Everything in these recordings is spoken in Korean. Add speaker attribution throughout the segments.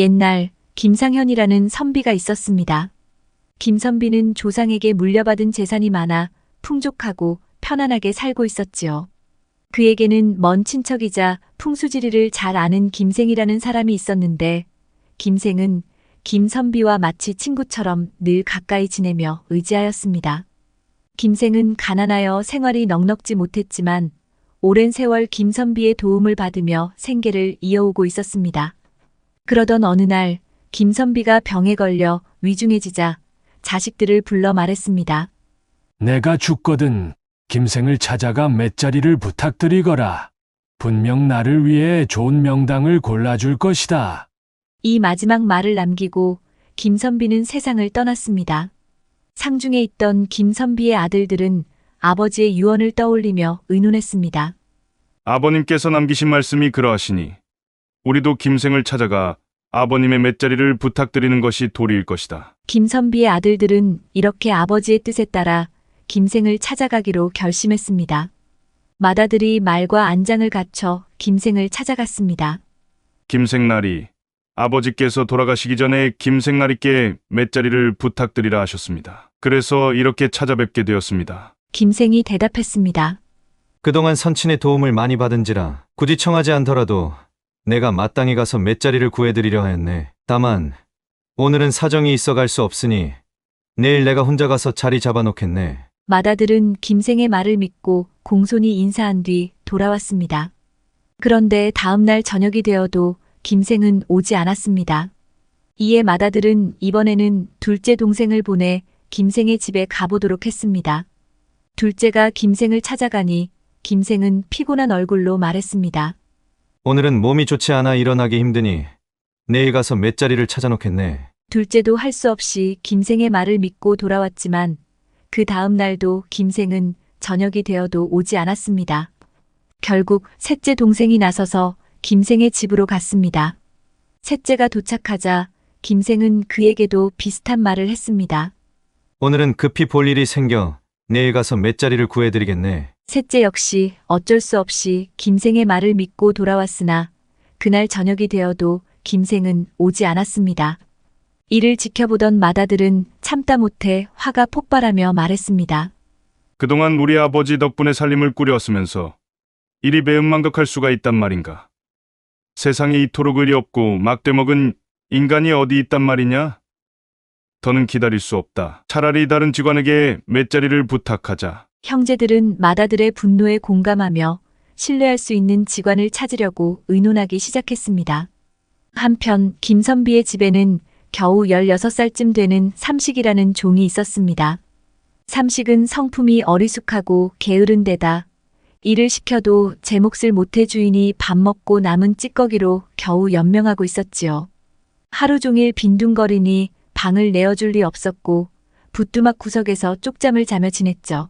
Speaker 1: 옛날 김상현이라는 선비가 있었습니다. 김선비는 조상에게 물려받은 재산이 많아 풍족하고 편안하게 살고 있었지요. 그에게는 먼 친척이자 풍수지리를 잘 아는 김생이라는 사람이 있었는데 김생은 김선비와 마치 친구처럼 늘 가까이 지내며 의지하였습니다. 김생은 가난하여 생활이 넉넉지 못했지만 오랜 세월 김선비의 도움을 받으며 생계를 이어오고 있었습니다. 그러던 어느 날 김선비가 병에 걸려 위중해지자 자식들을 불러 말했습니다.
Speaker 2: 내가 죽거든 김생을 찾아가 맷자리를 부탁드리거라. 분명 나를 위해 좋은 명당을 골라줄 것이다.
Speaker 1: 이 마지막 말을 남기고 김선비는 세상을 떠났습니다. 상중에 있던 김선비의 아들들은 아버지의 유언을 떠올리며 의논했습니다.
Speaker 3: 아버님께서 남기신 말씀이 그러하시니 우리도 김생을 찾아가 아버님의 맷자리를 부탁드리는 것이 도리일 것이다.
Speaker 1: 김선비의 아들들은 이렇게 아버지의 뜻에 따라 김생을 찾아가기로 결심했습니다. 맏아들이 말과 안장을 갖춰 김생을 찾아갔습니다.
Speaker 3: 김생날이 아버지께서 돌아가시기 전에 김생날이께 맷자리를 부탁드리라 하셨습니다. 그래서 이렇게 찾아뵙게 되었습니다.
Speaker 1: 김생이 대답했습니다.
Speaker 4: 그동안 선친의 도움을 많이 받은지라 굳이 청하지 않더라도 내가 마땅히 가서 맷자리를 구해드리려 하였네. 다만 오늘은 사정이 있어 갈 수 없으니 내일 내가 혼자 가서 자리 잡아놓겠네.
Speaker 1: 맏아들은 김생의 말을 믿고 공손히 인사한 뒤 돌아왔습니다. 그런데 다음 날 저녁이 되어도 김생은 오지 않았습니다. 이에 맏아들은 이번에는 둘째 동생을 보내 김생의 집에 가보도록 했습니다. 둘째가 김생을 찾아가니 김생은 피곤한 얼굴로 말했습니다.
Speaker 4: 오늘은 몸이 좋지 않아 일어나기 힘드니 내일 가서 맷자리를 찾아놓겠네.
Speaker 1: 둘째도 할 수 없이 김생의 말을 믿고 돌아왔지만 그 다음 날도 김생은 저녁이 되어도 오지 않았습니다. 결국 셋째 동생이 나서서 김생의 집으로 갔습니다. 셋째가 도착하자 김생은 그에게도 비슷한 말을 했습니다.
Speaker 4: 오늘은 급히 볼 일이 생겨 내일 가서 맷자리를 구해드리겠네.
Speaker 1: 셋째 역시 어쩔 수 없이 김생의 말을 믿고 돌아왔으나 그날 저녁이 되어도 김생은 오지 않았습니다. 이를 지켜보던 맏아들은 참다 못해 화가 폭발하며 말했습니다.
Speaker 3: 그동안 우리 아버지 덕분에 살림을 꾸려왔으면서 이리 배은망덕할 수가 있단 말인가. 세상에 이토록 의리 없고 막대먹은 인간이 어디 있단 말이냐? 더는 기다릴 수 없다. 차라리 다른 직원에게 맷자리를 부탁하자.
Speaker 1: 형제들은 맏아들의 분노에 공감하며 신뢰할 수 있는 직원을 찾으려고 의논하기 시작했습니다. 한편 김선비의 집에는 겨우 16살쯤 되는 삼식이라는 종이 있었습니다. 삼식은 성품이 어리숙하고 게으른 데다 일을 시켜도 제 몫을 못해 주인이 밥 먹고 남은 찌꺼기로 겨우 연명하고 있었지요. 하루 종일 빈둥거리니 방을 내어줄 리 없었고 부뚜막 구석에서 쪽잠을 자며 지냈죠.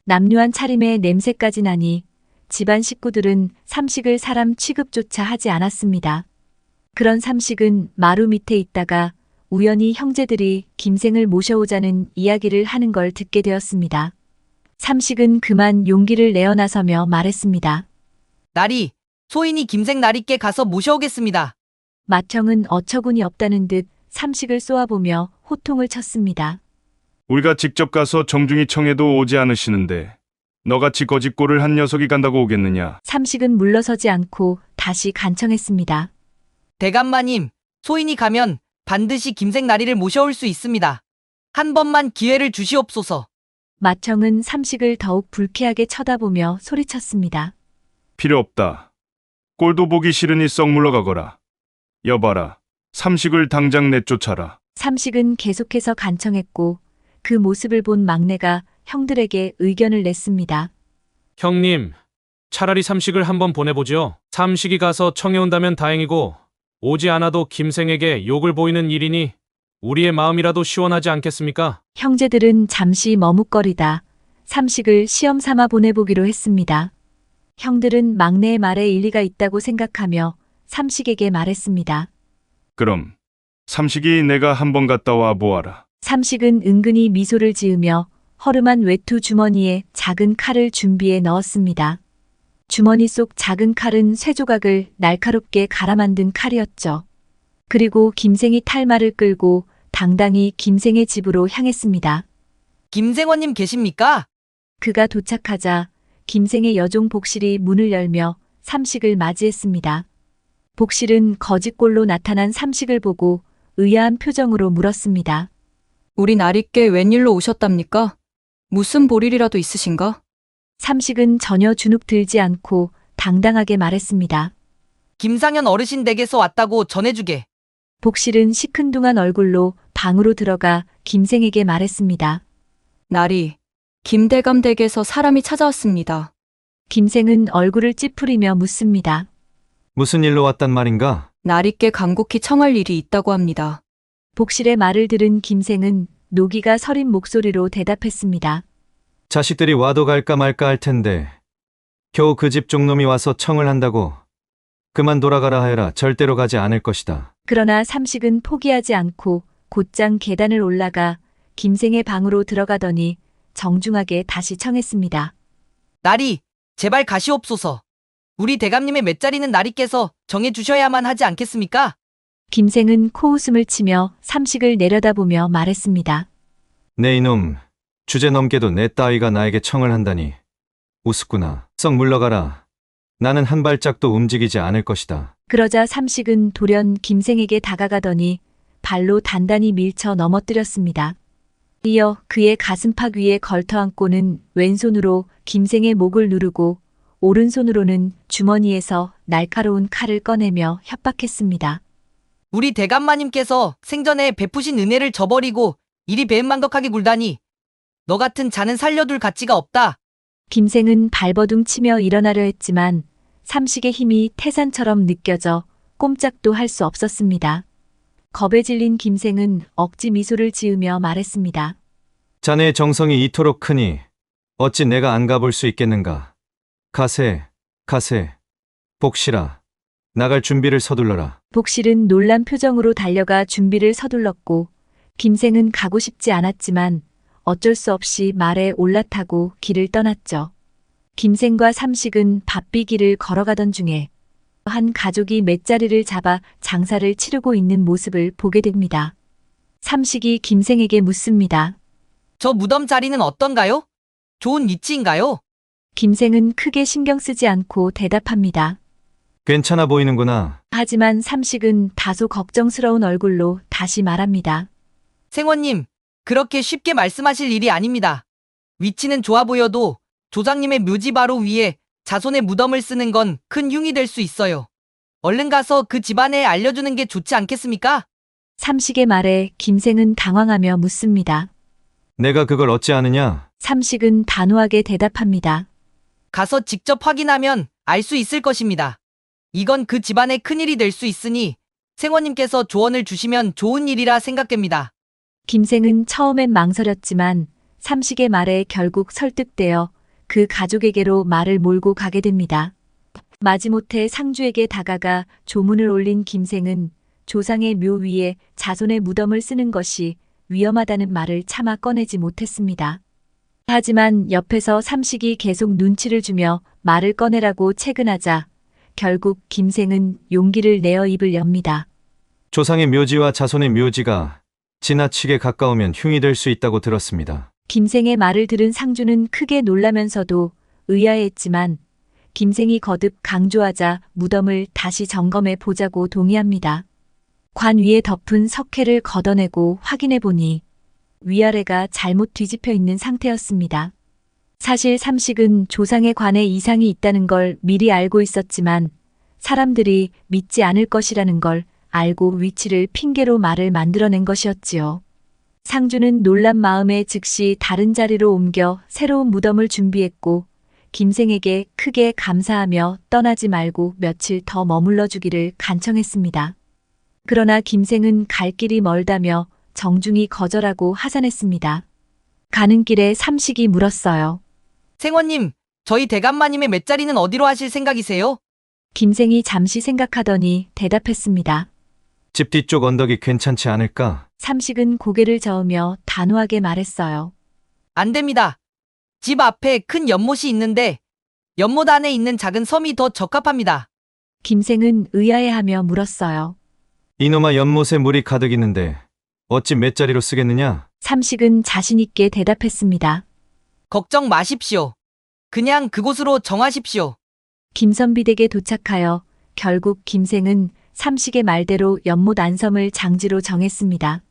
Speaker 1: 남루한 차림에 냄새까지 나니 집안 식구들은 삼식을 사람 취급조차 하지 않았습니다. 그런 삼식은 마루 밑에 있다가 우연히 형제들이 김생을 모셔오자는 이야기를 하는 걸 듣게 되었습니다. 삼식은 그만 용기를 내어 나서며 말했습니다.
Speaker 5: 나리, 소인이 김생 나리께 가서 모셔오겠습니다.
Speaker 1: 맏형은 어처구니 없다는 듯 삼식을 쏘아보며 호통을 쳤습니다.
Speaker 3: 우리가 직접 가서 정중히 청해도 오지 않으시는데 너같이 거짓골을 한 녀석이 간다고 오겠느냐.
Speaker 1: 삼식은 물러서지 않고 다시 간청했습니다.
Speaker 5: 대감마님, 소인이 가면 반드시 김생 나리를 모셔올 수 있습니다. 한 번만 기회를 주시옵소서.
Speaker 1: 맏형은 삼식을 더욱 불쾌하게 쳐다보며 소리쳤습니다.
Speaker 3: 필요 없다. 꼴도 보기 싫으니 썩 물러가거라. 여봐라. 삼식을 당장 내쫓아라.
Speaker 1: 삼식은 계속해서 간청했고 그 모습을 본 막내가 형들에게 의견을 냈습니다.
Speaker 6: 형님, 차라리 삼식을 한번 보내보죠. 삼식이 가서 청해온다면 다행이고 오지 않아도 김생에게 욕을 보이는 일이니 우리의 마음이라도 시원하지 않겠습니까?
Speaker 1: 형제들은 잠시 머뭇거리다 삼식을 시험 삼아 보내보기로 했습니다. 형들은 막내의 말에 일리가 있다고 생각하며 삼식에게 말했습니다.
Speaker 3: 그럼 삼식이 내가 한번 갔다 와 보아라.
Speaker 1: 삼식은 은근히 미소를 지으며 허름한 외투 주머니에 작은 칼을 준비해 넣었습니다. 주머니 속 작은 칼은 쇠조각을 날카롭게 갈아 만든 칼이었죠. 그리고 김생이 탈마를 끌고 당당히 김생의 집으로 향했습니다.
Speaker 5: 김생원님 계십니까?
Speaker 1: 그가 도착하자 김생의 여종 복실이 문을 열며 삼식을 맞이했습니다. 복실은 거짓골로 나타난 삼식을 보고 의아한 표정으로 물었습니다.
Speaker 7: 우리 나리께 웬일로 오셨답니까? 무슨 볼일이라도 있으신가?
Speaker 1: 삼식은 전혀 주눅 들지 않고 당당하게 말했습니다.
Speaker 5: 김상현 어르신 댁에서 왔다고 전해주게.
Speaker 1: 복실은 시큰둥한 얼굴로 방으로 들어가 김생에게 말했습니다.
Speaker 7: 나리, 김대감 댁에서 사람이 찾아왔습니다.
Speaker 1: 김생은 얼굴을 찌푸리며 묻습니다.
Speaker 4: 무슨 일로 왔단 말인가?
Speaker 7: 나리께 간곡히 청할 일이 있다고 합니다.
Speaker 1: 복실의 말을 들은 김생은 노기가 서린 목소리로 대답했습니다.
Speaker 4: 자식들이 와도 갈까 말까 할 텐데 겨우 그 집 종놈이 와서 청을 한다고 그만 돌아가라 하여라. 절대로 가지 않을 것이다.
Speaker 1: 그러나 삼식은 포기하지 않고 곧장 계단을 올라가 김생의 방으로 들어가더니 정중하게 다시 청했습니다.
Speaker 5: 나리, 제발 가시옵소서. 우리 대감님의 맷자리는 나리께서 정해주셔야만 하지 않겠습니까?
Speaker 1: 김생은 코웃음을 치며 삼식을 내려다보며 말했습니다.
Speaker 4: 네 이놈, 주제 넘게도 내 따위가 나에게 청을 한다니. 우습구나. 썩 물러가라. 나는 한 발짝도 움직이지 않을 것이다.
Speaker 1: 그러자 삼식은 돌연 김생에게 다가가더니 발로 단단히 밀쳐 넘어뜨렸습니다. 이어 그의 가슴팍 위에 걸터앉고는 왼손으로 김생의 목을 누르고 오른손으로는 주머니에서 날카로운 칼을 꺼내며 협박했습니다.
Speaker 5: 우리 대감마님께서 생전에 베푸신 은혜를 저버리고 이리 배은망덕하게 굴다니. 너 같은 자는 살려둘 가치가 없다.
Speaker 1: 김생은 발버둥 치며 일어나려 했지만 삼식의 힘이 태산처럼 느껴져 꼼짝도 할 수 없었습니다. 겁에 질린 김생은 억지 미소를 지으며 말했습니다.
Speaker 4: 자네의 정성이 이토록 크니 어찌 내가 안 가볼 수 있겠는가. 가세, 가세. 복실아, 나갈 준비를 서둘러라.
Speaker 1: 복실은 놀란 표정으로 달려가 준비를 서둘렀고 김생은 가고 싶지 않았지만 어쩔 수 없이 말에 올라타고 길을 떠났죠. 김생과 삼식은 바삐 길을 걸어가던 중에 한 가족이 맷자리를 잡아 장사를 치르고 있는 모습을 보게 됩니다. 삼식이 김생에게 묻습니다.
Speaker 5: 저 무덤 자리는 어떤가요? 좋은 위치인가요?
Speaker 1: 김생은 크게 신경 쓰지 않고 대답합니다.
Speaker 4: 괜찮아 보이는구나.
Speaker 1: 하지만 삼식은 다소 걱정스러운 얼굴로 다시 말합니다.
Speaker 5: 생원님, 그렇게 쉽게 말씀하실 일이 아닙니다. 위치는 좋아 보여도 조상님의 묘지 바로 위에 자손의 무덤을 쓰는 건 큰 흉이 될 수 있어요. 얼른 가서 그 집안에 알려주는 게 좋지 않겠습니까?
Speaker 1: 삼식의 말에 김생은 당황하며 묻습니다.
Speaker 4: 내가 그걸 어찌 아느냐?
Speaker 1: 삼식은 단호하게 대답합니다.
Speaker 5: 가서 직접 확인하면 알 수 있을 것입니다. 이건 그 집안의 큰일이 될 수 있으니 생원님께서 조언을 주시면 좋은 일이라 생각됩니다.
Speaker 1: 김생은 처음엔 망설였지만 삼식의 말에 결국 설득되어 그 가족에게로 말을 몰고 가게 됩니다. 마지못해 상주에게 다가가 조문을 올린 김생은 조상의 묘 위에 자손의 무덤을 쓰는 것이 위험하다는 말을 차마 꺼내지 못했습니다. 하지만 옆에서 삼식이 계속 눈치를 주며 말을 꺼내라고 채근하자 결국 김생은 용기를 내어 입을 엽니다.
Speaker 4: 조상의 묘지와 자손의 묘지가 지나치게 가까우면 흉이 될 수 있다고 들었습니다.
Speaker 1: 김생의 말을 들은 상주는 크게 놀라면서도 의아해했지만 김생이 거듭 강조하자 무덤을 다시 점검해 보자고 동의합니다. 관 위에 덮은 석회를 걷어내고 확인해 보니 위아래가 잘못 뒤집혀 있는 상태였습니다. 사실 삼식은 조상의 관에 이상이 있다는 걸 미리 알고 있었지만 사람들이 믿지 않을 것이라는 걸 알고 위치를 핑계로 말을 만들어낸 것이었지요. 상주는 놀란 마음에 즉시 다른 자리로 옮겨 새로운 무덤을 준비했고 김생에게 크게 감사하며 떠나지 말고 며칠 더 머물러 주기를 간청했습니다. 그러나 김생은 갈 길이 멀다며 정중히 거절하고 하산했습니다. 가는 길에 삼식이 물었어요.
Speaker 5: 생원님, 저희 대감마님의 맷자리는 어디로 하실 생각이세요?
Speaker 1: 김생이 잠시 생각하더니 대답했습니다.
Speaker 4: 집 뒤쪽 언덕이 괜찮지 않을까?
Speaker 1: 삼식은 고개를 저으며 단호하게 말했어요.
Speaker 5: 안 됩니다. 집 앞에 큰 연못이 있는데 연못 안에 있는 작은 섬이 더 적합합니다.
Speaker 1: 김생은 의아해하며 물었어요.
Speaker 4: 이놈아 연못에 물이 가득 있는데 어찌 맷자리로 쓰겠느냐?
Speaker 1: 삼식은 자신있게 대답했습니다.
Speaker 5: 걱정 마십시오. 그냥 그곳으로 정하십시오.
Speaker 1: 김선비 댁에 도착하여 결국 김생은 삼식의 말대로 연못 안섬을 장지로 정했습니다.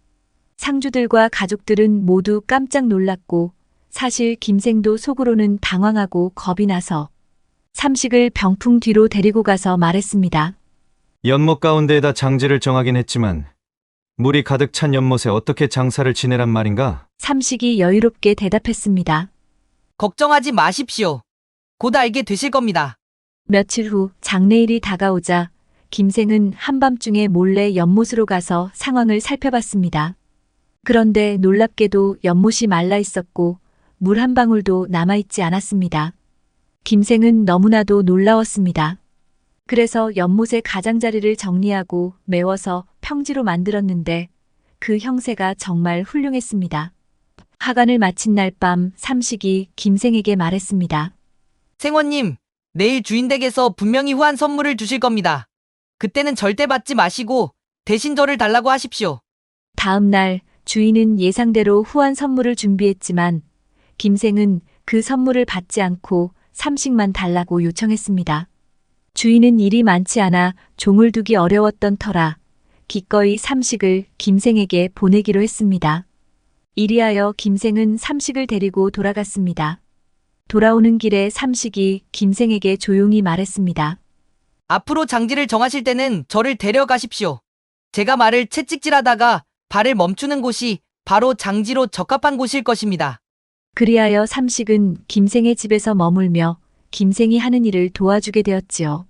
Speaker 1: 상주들과 가족들은 모두 깜짝 놀랐고 사실 김생도 속으로는 당황하고 겁이 나서 삼식을 병풍 뒤로 데리고 가서 말했습니다.
Speaker 4: 연못 가운데에다 장지를 정하긴 했지만 물이 가득 찬 연못에 어떻게 장사를 지내란 말인가?
Speaker 1: 삼식이 여유롭게 대답했습니다.
Speaker 5: 걱정하지 마십시오. 곧 알게 되실 겁니다.
Speaker 1: 며칠 후 장례일이 다가오자 김생은 한밤중에 몰래 연못으로 가서 상황을 살펴봤습니다. 그런데 놀랍게도 연못이 말라 있었고 물 한 방울도 남아있지 않았습니다. 김생은 너무나도 놀라웠습니다. 그래서 연못의 가장자리를 정리하고 메워서 평지로 만들었는데 그 형세가 정말 훌륭했습니다. 하간을 마친 날 밤 삼식이 김생에게 말했습니다.
Speaker 5: 생원님, 내일 주인 댁에서 분명히 후한 선물을 주실 겁니다. 그때는 절대 받지 마시고 대신 저를 달라고 하십시오.
Speaker 1: 다음 날 주인은 예상대로 후한 선물을 준비했지만 김생은 그 선물을 받지 않고 삼식만 달라고 요청했습니다. 주인은 일이 많지 않아 종을 두기 어려웠던 터라 기꺼이 삼식을 김생에게 보내기로 했습니다. 이리하여 김생은 삼식을 데리고 돌아갔습니다. 돌아오는 길에 삼식이 김생에게 조용히 말했습니다.
Speaker 5: 앞으로 장지를 정하실 때는 저를 데려가십시오. 제가 말을 채찍질하다가 발을 멈추는 곳이 바로 장지로 적합한 곳일 것입니다.
Speaker 1: 그리하여 삼식은 김생의 집에서 머물며 김생이 하는 일을 도와주게 되었지요.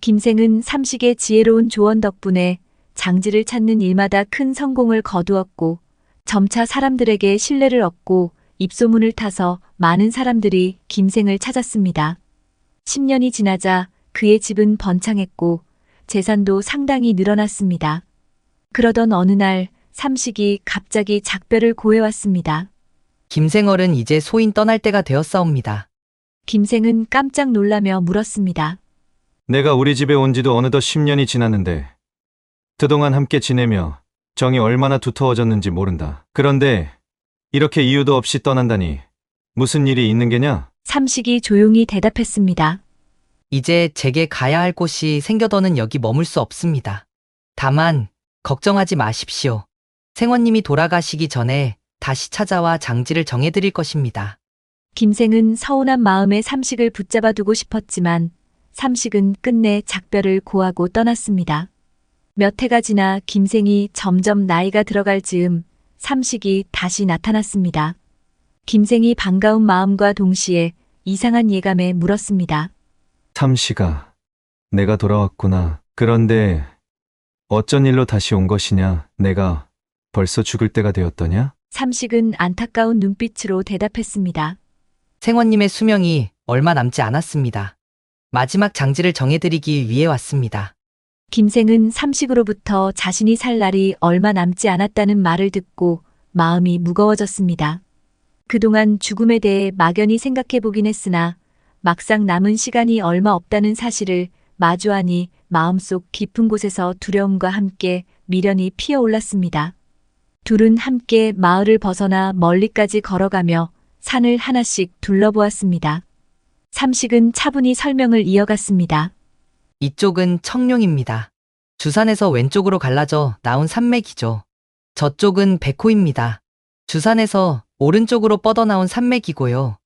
Speaker 1: 김생은 삼식의 지혜로운 조언 덕분에 장지를 찾는 일마다 큰 성공을 거두었고 점차 사람들에게 신뢰를 얻고 입소문을 타서 많은 사람들이 김생을 찾았습니다. 10년이 지나자 그의 집은 번창했고 재산도 상당히 늘어났습니다. 그러던 어느 날 삼식이 갑자기 작별을 고해왔습니다.
Speaker 5: 김생얼은 이제 소인 떠날 때가 되었사옵니다.
Speaker 1: 김생은 깜짝 놀라며 물었습니다.
Speaker 4: 내가 우리 집에 온 지도 어느덧 10년이 지났는데 그동안 함께 지내며 정이 얼마나 두터워졌는지 모른다. 그런데 이렇게 이유도 없이 떠난다니 무슨 일이 있는 게냐?
Speaker 1: 삼식이 조용히 대답했습니다.
Speaker 5: 이제 제게 가야 할 곳이 생겨더는 여기 머물 수 없습니다. 다만 걱정하지 마십시오. 생원님이 돌아가시기 전에 다시 찾아와 장지를 정해드릴 것입니다.
Speaker 1: 김생은 서운한 마음에 삼식을 붙잡아 두고 싶었지만 삼식은 끝내 작별을 고하고 떠났습니다. 몇 해가 지나 김생이 점점 나이가 들어갈 즈음 삼식이 다시 나타났습니다. 김생이 반가운 마음과 동시에 이상한 예감에 물었습니다.
Speaker 4: 삼식아, 내가 돌아왔구나. 그런데 어쩐 일로 다시 온 것이냐? 내가 벌써 죽을 때가 되었더냐?
Speaker 1: 삼식은 안타까운 눈빛으로 대답했습니다.
Speaker 5: 생원님의 수명이 얼마 남지 않았습니다. 마지막 장지를 정해드리기 위해 왔습니다.
Speaker 1: 김생은 삼식으로부터 자신이 살 날이 얼마 남지 않았다는 말을 듣고 마음이 무거워졌습니다. 그동안 죽음에 대해 막연히 생각해보긴 했으나 막상 남은 시간이 얼마 없다는 사실을 마주하니 마음속 깊은 곳에서 두려움과 함께 미련이 피어올랐습니다. 둘은 함께 마을을 벗어나 멀리까지 걸어가며 산을 하나씩 둘러보았습니다. 삼식은 차분히 설명을 이어갔습니다.
Speaker 5: 이쪽은 청룡입니다. 주산에서 왼쪽으로 갈라져 나온 산맥이죠. 저쪽은 백호입니다. 주산에서 오른쪽으로 뻗어나온 산맥이고요.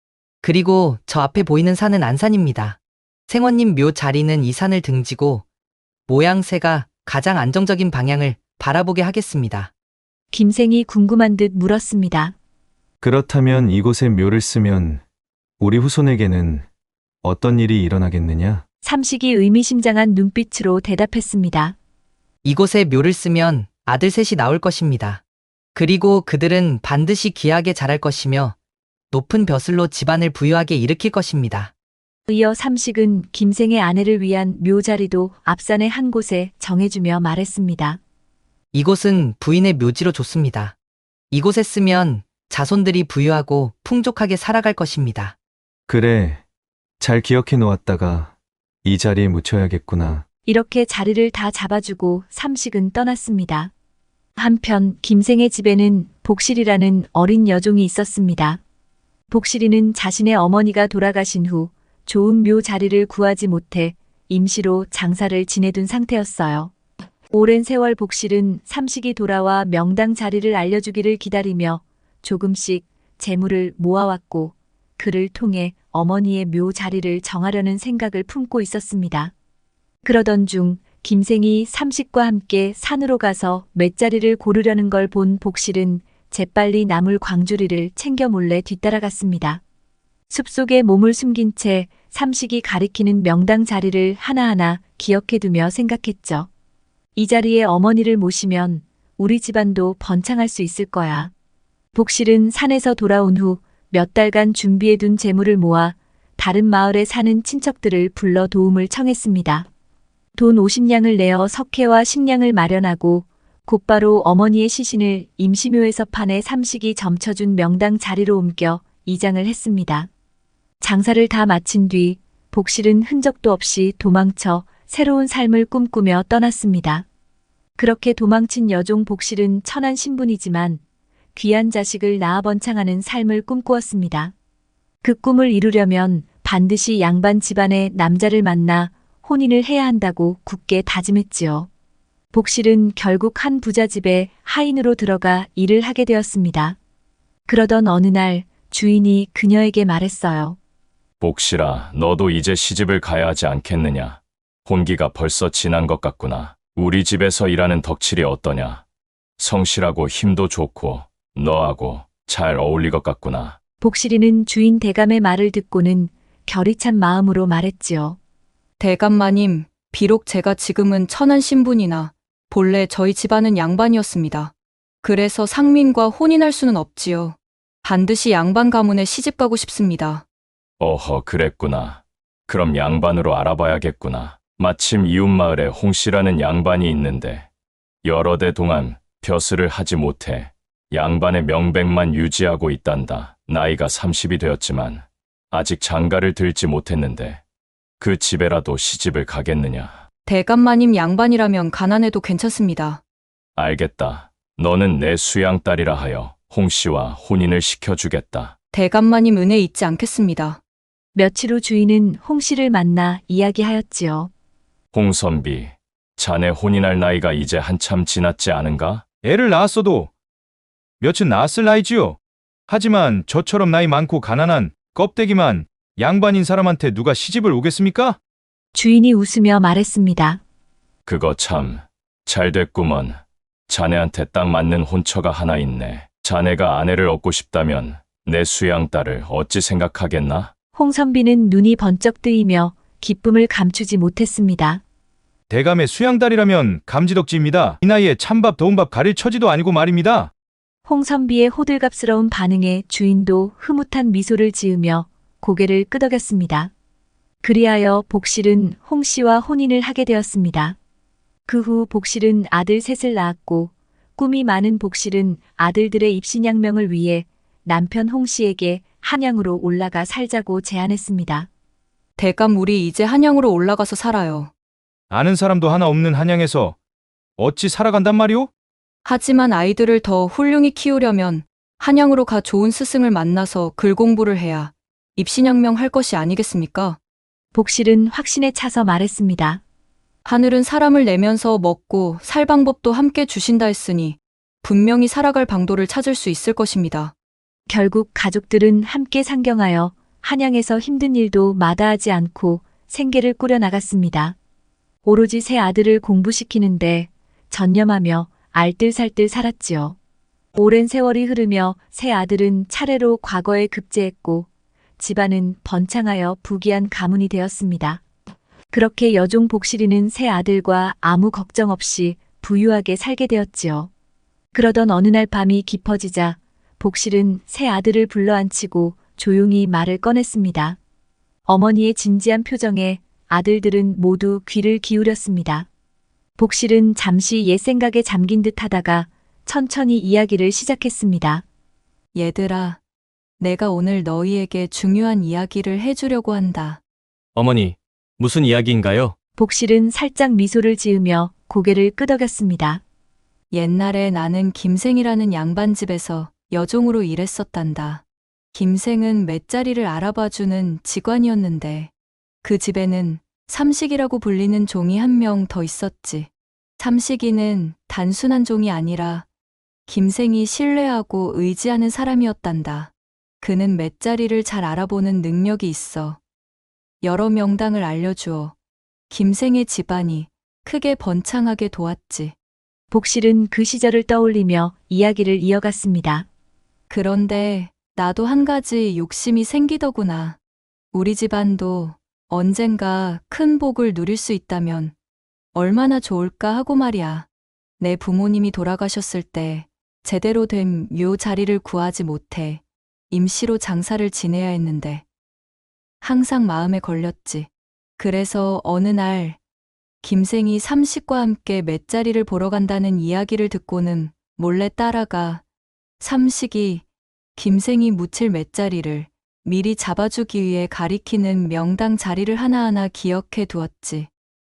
Speaker 5: 그리고 저 앞에 보이는 산은 안산입니다. 생원님 묘 자리는 이 산을 등지고 모양새가 가장 안정적인 방향을 바라보게 하겠습니다.
Speaker 1: 김생이 궁금한 듯 물었습니다.
Speaker 4: 그렇다면 이곳에 묘를 쓰면 우리 후손에게는 어떤 일이 일어나겠느냐?
Speaker 1: 삼식이 의미심장한 눈빛으로 대답했습니다.
Speaker 5: 이곳에 묘를 쓰면 아들 셋이 나올 것입니다. 그리고 그들은 반드시 귀하게 자랄 것이며 높은 벼슬로 집안을 부유하게 일으킬 것입니다.
Speaker 1: 이어 삼식은 김생의 아내를 위한 묘자리도 앞산의 한 곳에 정해주며 말했습니다.
Speaker 5: 이곳은 부인의 묘지로 좋습니다. 이곳에 쓰면 자손들이 부유하고 풍족하게 살아갈 것입니다.
Speaker 4: 그래, 잘 기억해 놓았다가 이 자리에 묻혀야겠구나.
Speaker 1: 이렇게 자리를 다 잡아주고 삼식은 떠났습니다. 한편 김생의 집에는 복실이라는 어린 여종이 있었습니다. 복실이는 자신의 어머니가 돌아가신 후 좋은 묘 자리를 구하지 못해 임시로 장사를 지내둔 상태였어요. 오랜 세월 복실은 삼식이 돌아와 명당 자리를 알려주기를 기다리며 조금씩 재물을 모아왔고 그를 통해 어머니의 묘 자리를 정하려는 생각을 품고 있었습니다. 그러던 중 김생이 삼식과 함께 산으로 가서 맷자리를 고르려는 걸 본 복실은 재빨리 나물 광주리를 챙겨 몰래 뒤따라갔습니다. 숲속에 몸을 숨긴 채 삼식이 가리키는 명당 자리를 하나하나 기억해두며 생각했죠. 이 자리에 어머니를 모시면 우리 집안도 번창할 수 있을 거야. 복실은 산에서 돌아온 후 몇 달간 준비해둔 재물을 모아 다른 마을에 사는 친척들을 불러 도움을 청했습니다. 돈 50냥을 내어 석회와 식량을 마련하고 곧바로 어머니의 시신을 임시묘에서 파내 삼식이 점쳐준 명당 자리로 옮겨 이장을 했습니다. 장사를 다 마친 뒤 복실은 흔적도 없이 도망쳐 새로운 삶을 꿈꾸며 떠났습니다. 그렇게 도망친 여종 복실은 천한 신분이지만 귀한 자식을 낳아 번창하는 삶을 꿈꾸었습니다. 그 꿈을 이루려면 반드시 양반 집안의 남자를 만나 혼인을 해야 한다고 굳게 다짐했지요. 복실은 결국 한 부자 집에 하인으로 들어가 일을 하게 되었습니다. 그러던 어느 날 주인이 그녀에게 말했어요.
Speaker 8: 복실아, 너도 이제 시집을 가야 하지 않겠느냐? 혼기가 벌써 지난 것 같구나. 우리 집에서 일하는 덕칠이 어떠냐? 성실하고 힘도 좋고 너하고 잘 어울릴 것 같구나.
Speaker 1: 복실이는 주인 대감의 말을 듣고는 결이 찬 마음으로 말했지요.
Speaker 7: 대감마님, 비록 제가 지금은 천한 신분이나 본래 저희 집안은 양반이었습니다. 그래서 상민과 혼인할 수는 없지요. 반드시 양반 가문에 시집 가고 싶습니다.
Speaker 8: 어허, 그랬구나. 그럼 양반으로 알아봐야겠구나. 마침 이웃마을에 홍씨라는 양반이 있는데 여러 대 동안 벼슬을 하지 못해 양반의 명백만 유지하고 있단다. 나이가 30이 되었지만 아직 장가를 들지 못했는데 그 집에라도 시집을 가겠느냐.
Speaker 7: 대감마님 양반이라면 가난해도 괜찮습니다.
Speaker 8: 알겠다. 너는 내 수양딸이라 하여 홍씨와 혼인을 시켜주겠다.
Speaker 7: 대감마님 은혜 잊지 않겠습니다.
Speaker 1: 며칠 후 주인은 홍씨를 만나 이야기하였지요.
Speaker 8: 홍선비, 자네 혼인할 나이가 이제 한참 지났지 않은가?
Speaker 9: 애를 낳았어도 몇은 낳았을 나이지요. 하지만 저처럼 나이 많고 가난한 껍데기만 양반인 사람한테 누가 시집을 오겠습니까?
Speaker 1: 주인이 웃으며 말했습니다.
Speaker 8: 그거 참 잘 됐구먼. 자네한테 딱 맞는 혼처가 하나 있네. 자네가 아내를 얻고 싶다면 내 수양딸을 어찌 생각하겠나?
Speaker 1: 홍선비는 눈이 번쩍 뜨이며 기쁨을 감추지 못했습니다.
Speaker 9: 대감의 수양딸이라면 감지덕지입니다. 이 나이에 찬밥 더운 밥 가릴 처지도 아니고 말입니다.
Speaker 1: 홍선비의 호들갑스러운 반응에 주인도 흐뭇한 미소를 지으며 고개를 끄덕였습니다. 그리하여 복실은 홍씨와 혼인을 하게 되었습니다. 그 후 복실은 아들 셋을 낳았고 꿈이 많은 복실은 아들들의 입신양명을 위해 남편 홍씨에게 한양으로 올라가 살자고 제안했습니다.
Speaker 7: 대감 우리 이제 한양으로 올라가서 살아요.
Speaker 9: 아는 사람도 하나 없는 한양에서 어찌 살아간단 말이오?
Speaker 7: 하지만 아이들을 더 훌륭히 키우려면 한양으로 가 좋은 스승을 만나서 글 공부를 해야 입신양명 할 것이 아니겠습니까?
Speaker 1: 복실은 확신에 차서 말했습니다.
Speaker 7: 하늘은 사람을 내면서 먹고 살 방법도 함께 주신다 했으니 분명히 살아갈 방도를 찾을 수 있을 것입니다.
Speaker 1: 결국 가족들은 함께 상경하여 한양에서 힘든 일도 마다하지 않고 생계를 꾸려나갔습니다. 오로지 세 아들을 공부시키는데 전념하며 알뜰살뜰 살았지요. 오랜 세월이 흐르며 세 아들은 차례로 과거에 급제했고 집안은 번창하여 부귀한 가문이 되었습니다. 그렇게 여종 복실이는 세 아들과 아무 걱정 없이 부유하게 살게 되었지요. 그러던 어느 날 밤이 깊어지자 복실은 세 아들을 불러앉히고 조용히 말을 꺼냈습니다. 어머니의 진지한 표정에 아들들은 모두 귀를 기울였습니다. 복실은 잠시 옛 생각에 잠긴 듯 하다가 천천히 이야기를 시작했습니다.
Speaker 7: 얘들아, 내가 오늘 너희에게 중요한 이야기를 해주려고 한다.
Speaker 10: 어머니, 무슨 이야기인가요?
Speaker 1: 복실은 살짝 미소를 지으며 고개를 끄덕였습니다.
Speaker 7: 옛날에 나는 김생이라는 양반집에서 여종으로 일했었단다. 김생은 맷자리를 알아봐주는 직관이었는데 그 집에는 삼식이라고 불리는 종이 한 명 더 있었지. 삼식이는 단순한 종이 아니라 김생이 신뢰하고 의지하는 사람이었단다. 그는 맷자리를 잘 알아보는 능력이 있어 여러 명당을 알려주어 김생의 집안이 크게 번창하게 도왔지.
Speaker 1: 복실은 그 시절을 떠올리며 이야기를 이어갔습니다.
Speaker 7: 그런데 나도 한 가지 욕심이 생기더구나. 우리 집안도 언젠가 큰 복을 누릴 수 있다면 얼마나 좋을까 하고 말이야. 내 부모님이 돌아가셨을 때 제대로 된 묘 자리를 구하지 못해 임시로 장사를 지내야 했는데 항상 마음에 걸렸지. 그래서 어느 날 김생이 삼식과 함께 맷자리를 보러 간다는 이야기를 듣고는 몰래 따라가 삼식이 김생이 묻힐 맷자리를 미리 잡아주기 위해 가리키는 명당 자리를 하나하나 기억해 두었지.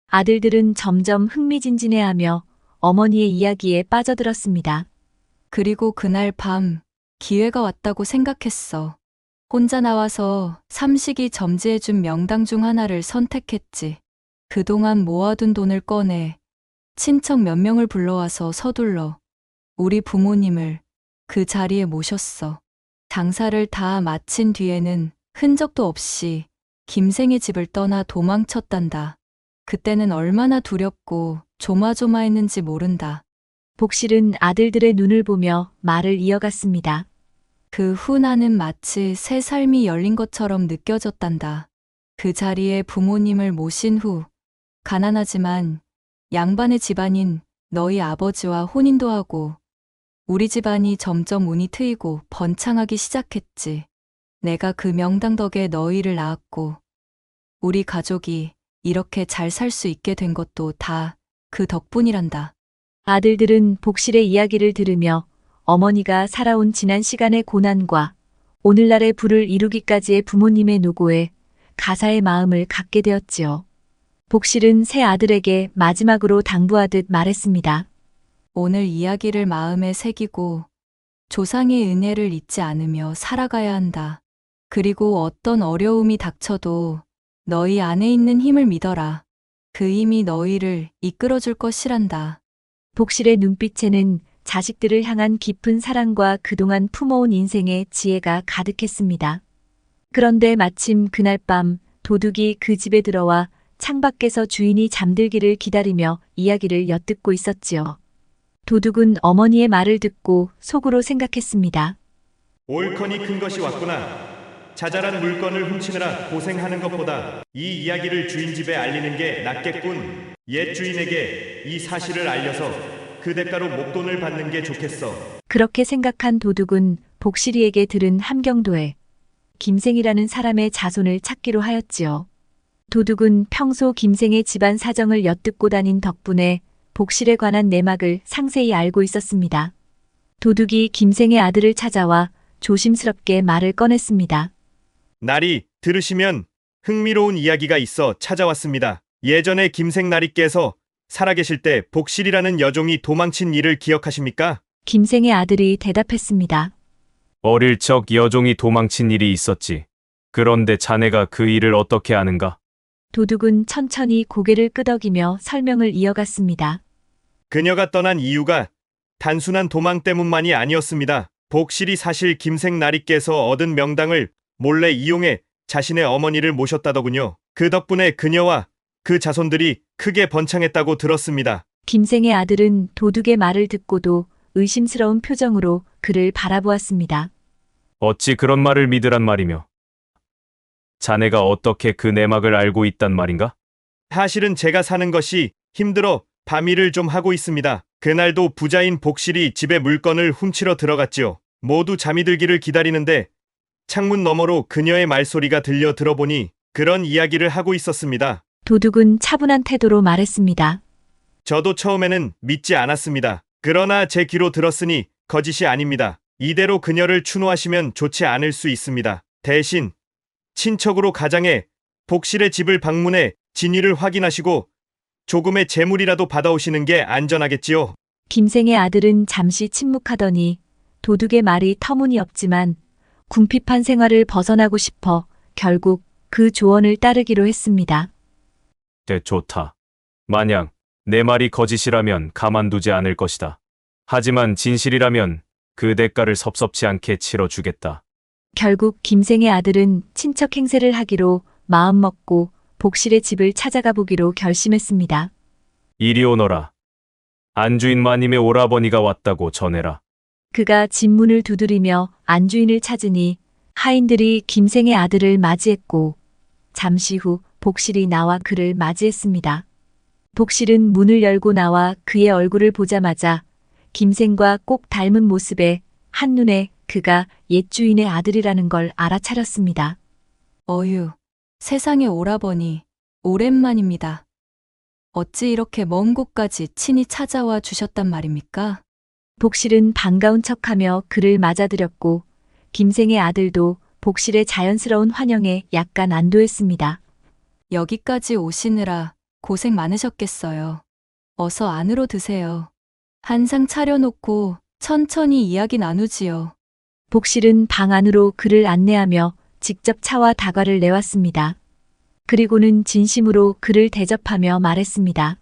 Speaker 1: 아들들은 점점 흥미진진해하며 어머니의 이야기에 빠져들었습니다.
Speaker 7: 그리고 그날 밤 기회가 왔다고 생각했어. 혼자 나와서 삼식이 점지해준 명당 중 하나를 선택했지. 그동안 모아둔 돈을 꺼내 친척 몇 명을 불러와서 서둘러 우리 부모님을 그 자리에 모셨어. 장사를 다 마친 뒤에는 흔적도 없이 김생의 집을 떠나 도망쳤단다. 그때는 얼마나 두렵고 조마조마했는지 모른다.
Speaker 1: 복실은 아들들의 눈을 보며 말을 이어갔습니다.
Speaker 7: 그 후 나는 마치 새 삶이 열린 것처럼 느껴졌단다. 그 자리에 부모님을 모신 후 가난하지만 양반의 집안인 너희 아버지와 혼인도 하고 우리 집안이 점점 운이 트이고 번창하기 시작했지. 내가 그 명당 덕에 너희를 낳았고 우리 가족이 이렇게 잘 살 수 있게 된 것도 다 그 덕분이란다.
Speaker 1: 아들들은 복실의 이야기를 들으며 어머니가 살아온 지난 시간의 고난과 오늘날의 부를 이루기까지의 부모님의 노고에 가사의 마음을 갖게 되었지요. 복실은 새 아들에게 마지막으로 당부하듯 말했습니다.
Speaker 7: 오늘 이야기를 마음에 새기고 조상의 은혜를 잊지 않으며 살아가야 한다. 그리고 어떤 어려움이 닥쳐도 너희 안에 있는 힘을 믿어라. 그 힘이 너희를 이끌어줄 것이란다.
Speaker 1: 복실의 눈빛에는 자식들을 향한 깊은 사랑과 그동안 품어온 인생의 지혜가 가득했습니다. 그런데 마침 그날 밤 도둑이 그 집에 들어와 창밖에서 주인이 잠들기를 기다리며 이야기를 엿듣고 있었지요. 도둑은 어머니의 말을 듣고 속으로 생각했습니다.
Speaker 10: 옳거니 큰 것이 왔구나. 자잘한 물건을 훔치느라 고생하는 것보다 이 이야기를 주인 집에 알리는 게 낫겠군. 옛 주인에게 이 사실을 알려서 그 대가로 목돈을 받는 게 좋겠어.
Speaker 1: 그렇게 생각한 도둑은 복실이에게 들은 함경도에 김생이라는 사람의 자손을 찾기로 하였지요. 도둑은 평소 김생의 집안 사정을 엿듣고 다닌 덕분에 복실에 관한 내막을 상세히 알고 있었습니다. 도둑이 김생의 아들을 찾아와 조심스럽게 말을 꺼냈습니다.
Speaker 10: 나리, 들으시면 흥미로운 이야기가 있어 찾아왔습니다. 예전에 김생 나리께서 살아계실 때 복실이라는 여종이 도망친 일을 기억하십니까?
Speaker 1: 김생의 아들이 대답했습니다.
Speaker 6: 어릴 적 여종이 도망친 일이 있었지. 그런데 자네가 그 일을 어떻게 아는가?
Speaker 1: 도둑은 천천히 고개를 끄덕이며 설명을 이어갔습니다.
Speaker 10: 그녀가 떠난 이유가 단순한 도망 때문만이 아니었습니다. 복실이 사실 김생 나리께서 얻은 명당을 몰래 이용해 자신의 어머니를 모셨다더군요. 그 덕분에 그녀와 그 자손들이 크게 번창했다고 들었습니다.
Speaker 1: 김생의 아들은 도둑의 말을 듣고도 의심스러운 표정으로 그를 바라보았습니다.
Speaker 6: 어찌 그런 말을 믿으란 말이며? 자네가 어떻게 그 내막을 알고 있단 말인가?
Speaker 10: 사실은 제가 사는 것이 힘들어 밤일을 좀 하고 있습니다. 그날도 부자인 복실이 집에 물건을 훔치러 들어갔지요. 모두 잠이 들기를 기다리는데 창문 너머로 그녀의 말소리가 들려 들어보니 그런 이야기를 하고 있었습니다.
Speaker 1: 도둑은 차분한 태도로 말했습니다.
Speaker 10: 저도 처음에는 믿지 않았습니다. 그러나 제 귀로 들었으니 거짓이 아닙니다. 이대로 그녀를 추노하시면 좋지 않을 수 있습니다. 대신 친척으로 가장해 복실의 집을 방문해 진위를 확인하시고 조금의 재물이라도 받아오시는 게 안전하겠지요.
Speaker 1: 김생의 아들은 잠시 침묵하더니 도둑의 말이 터무니없지만 궁핍한 생활을 벗어나고 싶어 결국 그 조언을 따르기로 했습니다.
Speaker 6: 네, 좋다. 만약 내 말이 거짓이라면 가만두지 않을 것이다. 하지만 진실이라면 그 대가를 섭섭지 않게 치러주겠다.
Speaker 1: 결국 김생의 아들은 친척 행세를 하기로 마음먹고 복실의 집을 찾아가 보기로 결심했습니다.
Speaker 6: 이리 오너라. 안주인 마님의 오라버니가 왔다고 전해라.
Speaker 1: 그가 집 문을 두드리며 안주인을 찾으니 하인들이 김생의 아들을 맞이했고 잠시 후 복실이 나와 그를 맞이했습니다. 복실은 문을 열고 나와 그의 얼굴을 보자마자 김생과 꼭 닮은 모습에 한눈에 그가 옛 주인의 아들이라는 걸 알아차렸습니다.
Speaker 7: 어휴, 세상의 오라버니, 오랜만입니다. 어찌 이렇게 먼 곳까지 친히 찾아와 주셨단 말입니까?
Speaker 1: 복실은 반가운 척하며 그를 맞아들였고 김생의 아들도 복실의 자연스러운 환영에 약간 안도했습니다.
Speaker 7: 여기까지 오시느라 고생 많으셨겠어요. 어서 안으로 드세요. 한상 차려놓고 천천히 이야기 나누지요.
Speaker 1: 복실은 방 안으로 그를 안내하며 직접 차와 다과를 내왔습니다. 그리고는 진심으로 그를 대접하며 말했습니다.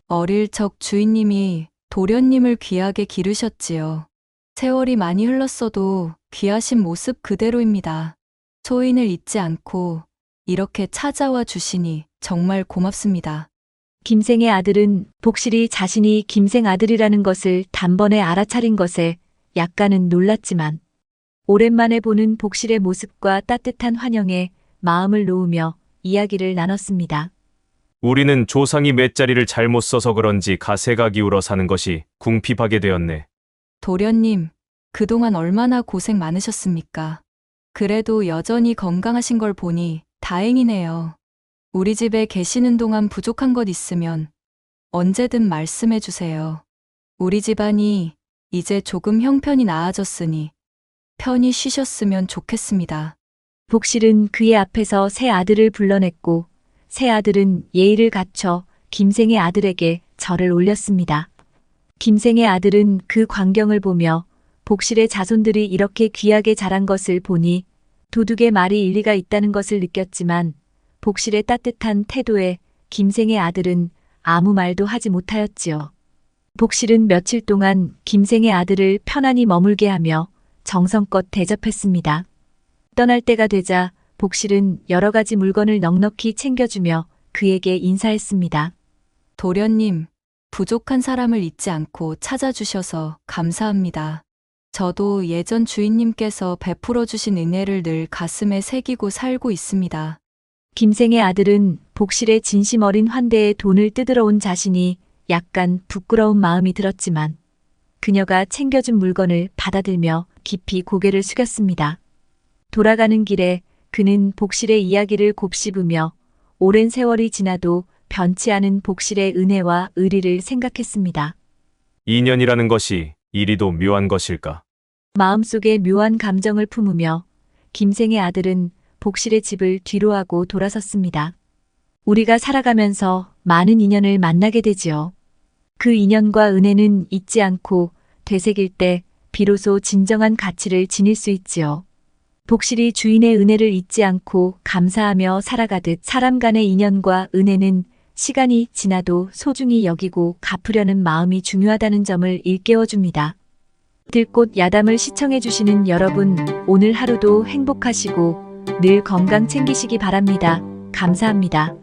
Speaker 7: 어릴 적 주인님이 도련님을 귀하게 기르셨지요. 세월이 많이 흘렀어도 귀하신 모습 그대로입니다. 소인을 잊지 않고 이렇게 찾아와 주시니 정말 고맙습니다.
Speaker 1: 김생의 아들은 복실이 자신이 김생 아들이라는 것을 단번에 알아차린 것에 약간은 놀랐지만 오랜만에 보는 복실의 모습과 따뜻한 환영에 마음을 놓으며 이야기를 나눴습니다.
Speaker 6: 우리는 조상이 맷자리를 잘못 써서 그런지 가세가 기울어 사는 것이 궁핍하게 되었네.
Speaker 7: 도련님, 그동안 얼마나 고생 많으셨습니까? 그래도 여전히 건강하신 걸 보니 다행이네요. 우리 집에 계시는 동안 부족한 것 있으면 언제든 말씀해 주세요. 우리 집안이 이제 조금 형편이 나아졌으니 편히 쉬셨으면 좋겠습니다.
Speaker 1: 복실은 그의 앞에서 새 아들을 불러냈고 새 아들은 예의를 갖춰 김생의 아들에게 절을 올렸습니다. 김생의 아들은 그 광경을 보며 복실의 자손들이 이렇게 귀하게 자란 것을 보니 도둑의 말이 일리가 있다는 것을 느꼈지만 복실의 따뜻한 태도에 김생의 아들은 아무 말도 하지 못하였지요. 복실은 며칠 동안 김생의 아들을 편안히 머물게 하며 정성껏 대접했습니다. 떠날 때가 되자 복실은 여러 가지 물건을 넉넉히 챙겨주며 그에게 인사했습니다.
Speaker 7: 도련님, 부족한 사람을 잊지 않고 찾아주셔서 감사합니다. 저도 예전 주인님께서 베풀어 주신 은혜를 늘 가슴에 새기고 살고 있습니다.
Speaker 1: 김생의 아들은 복실의 진심 어린 환대에 돈을 뜯으러 온 자신이 약간 부끄러운 마음이 들었지만 그녀가 챙겨준 물건을 받아들며 깊이 고개를 숙였습니다. 돌아가는 길에 그는 복실의 이야기를 곱씹으며 오랜 세월이 지나도 변치 않은 복실의 은혜와 의리를 생각했습니다.
Speaker 6: 인연이라는 것이 이리도 묘한 것일까?
Speaker 1: 마음속에 묘한 감정을 품으며 김생의 아들은 복실의 집을 뒤로하고 돌아섰습니다. 우리가 살아가면서 많은 인연을 만나게 되지요. 그 인연과 은혜는 잊지 않고 되새길 때 비로소 진정한 가치를 지닐 수 있지요. 복실이 주인의 은혜를 잊지 않고 감사하며 살아가듯 사람 간의 인연과 은혜는 시간이 지나도 소중히 여기고 갚으려는 마음이 중요하다는 점을 일깨워줍니다. 들꽃 야담을 시청해주시는 여러분, 오늘 하루도 행복하시고 늘 건강 챙기시기 바랍니다. 감사합니다.